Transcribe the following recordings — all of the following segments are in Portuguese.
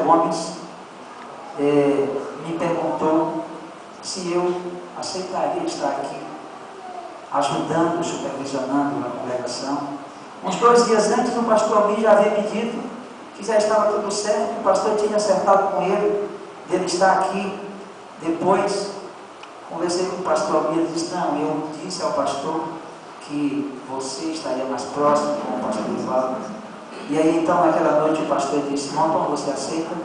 Gomes me perguntou se eu aceitaria estar aqui, ajudando, supervisionando a congregação. Uns 2 dias antes, o pastor Almir já havia me dito que já estava tudo certo, que o pastor tinha acertado com ele, dele estar aqui. Depois, conversei com o pastor Almir e disse: não, eu disse ao pastor que você estaria mais próximo com o pastor Ivaldo. E aí, então, naquela noite, o pastor disse: irmão, você aceita?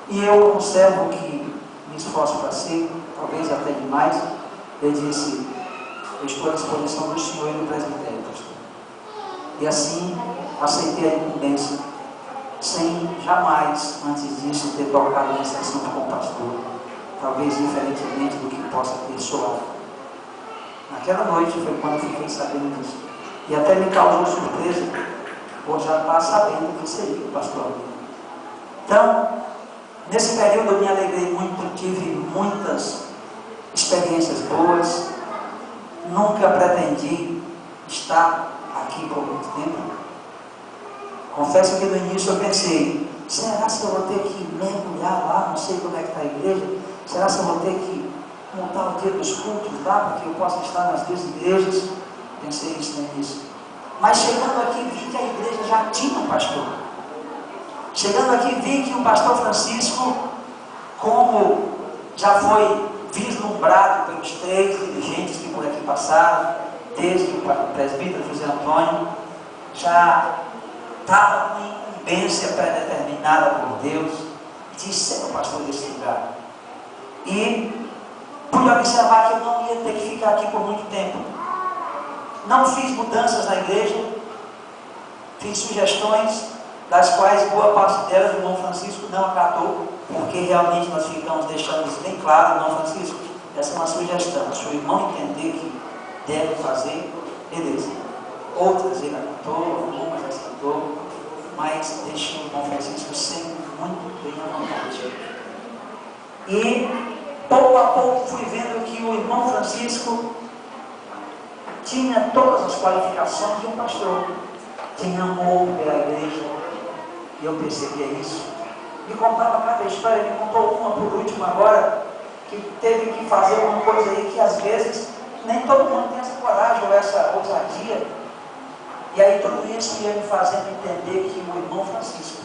E eu, um servo que me esforço para ser, talvez até demais, ele disse: eu estou à disposição do senhor e do presbitério, pastor. E assim, aceitei a incumbência, sem jamais, antes disso, ter tocado nesse assunto com o pastor, talvez diferentemente do que possa ter soado. Naquela noite foi quando eu fiquei sabendo disso. E até me causou surpresa, por já estar sabendo que seria o pastor Almir. Então, nesse período eu me alegrei muito, tive muitas experiências boas, nunca pretendi estar aqui por muito tempo. Confesso que no início eu pensei: será que eu vou ter que mergulhar lá, não sei como é que está a igreja, será que eu vou ter que montar o dia dos cultos lá, porque eu posso estar nas 2 igrejas? Pensei isso no início. Mas chegando aqui vi que a igreja já tinha um pastor. Chegando aqui vi que o pastor Francisco, como já foi vislumbrado pelos 3 dirigentes que por aqui passaram, desde o presbítero José Antônio, já estava com incumbência pré-determinada por Deus de ser o pastor desse lugar. E pude observar que eu não ia ter que ficar aqui por muito tempo. Não fiz mudanças na igreja, fiz sugestões, das quais boa parte delas o irmão Francisco não acatou, porque realmente nós ficamos deixando isso bem claro: irmão Francisco, essa é uma sugestão, se o irmão entender que deve fazer, beleza. Outras ele acatou, algumas aceitou, mas deixei o irmão Francisco sempre muito bem à vontade. E pouco a pouco fui vendo que o irmão Francisco tinha todas as qualificações de um pastor, tinha amor pela igreja, e eu percebia isso. Me contava cada história, me contou uma por último agora, que teve que fazer uma coisa aí que às vezes nem todo mundo tem essa coragem ou essa ousadia. E aí tudo isso ia me fazendo entender que o irmão Francisco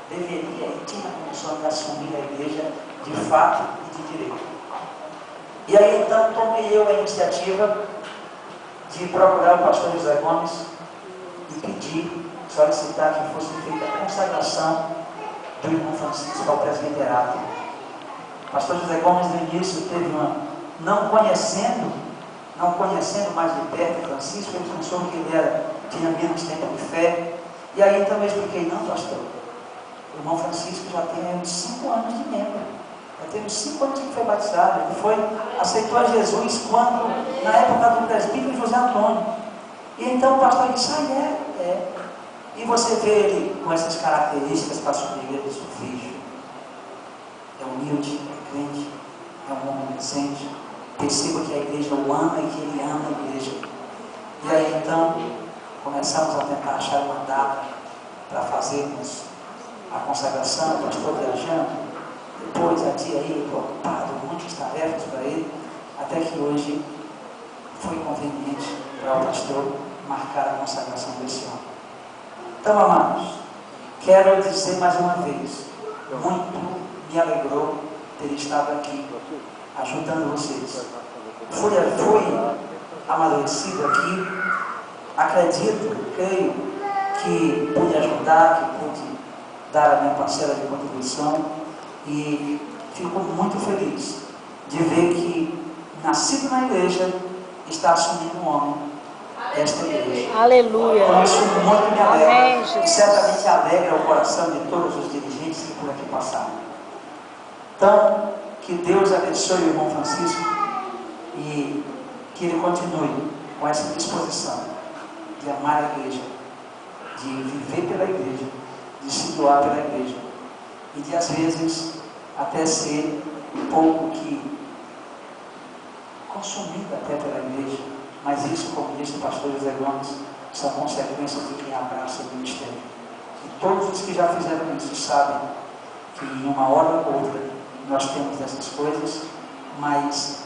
deveria e tinha condição de assumir a igreja de fato e de direito. E aí então tomei eu a iniciativa de procurar o pastor José Gomes e pedir, solicitar que fosse feita a consagração do irmão Francisco ao presbiterato. O pastor José Gomes no início teve não conhecendo mais de perto o Francisco, ele pensou que ele tinha menos tempo de fé. E aí então eu expliquei: não, pastor, o irmão Francisco já tem uns 5 anos de membro, já tem uns 5 anos que foi batizado, ele aceitou a Jesus na época do presbítero José Antônio. E então o pastor disse: e você vê ele com essas características para assumir a igreja do Sufício. É humilde, é crente, é um homem decente. Perceba que a igreja o ama e que ele ama a igreja. E aí então começamos a tentar achar uma data para fazermos a consagração. O pastor viajando, depois adia ele ocupado, muitas tarefas para ele, até que hoje foi conveniente para o pastor marcar a consagração desse homem. Então, amados, quero dizer mais uma vez: muito me alegrou ter estado aqui ajudando vocês. Fui amadurecido aqui, acredito, creio que pude ajudar, que pude dar a minha parcela de contribuição, e fico muito feliz de ver que, nascido na igreja, está assumindo um homem esta igreja. Aleluia. Então isso muito me alegra. Amém, e certamente alegra o coração de todos os dirigentes que por aqui passaram. Então, que Deus abençoe o irmão Francisco e que ele continue com essa disposição de amar a igreja, de viver pela igreja, de se doar pela igreja e de, às vezes, até ser um pouco que consumido até pela igreja. Mas isso, como disse o pastor José Gomes, são consequências de quem abraça o ministério. E todos os que já fizeram isso sabem que em uma hora ou outra nós temos essas coisas, mas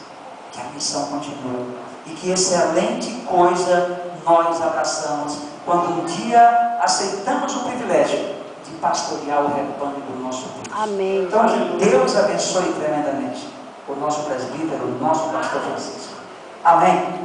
que a missão continua. E que excelente coisa nós abraçamos quando um dia aceitamos o privilégio de pastorear o rebanho do nosso Deus. Amém. Então, que Deus abençoe tremendamente o nosso presbítero, o nosso pastor Francisco. Amém.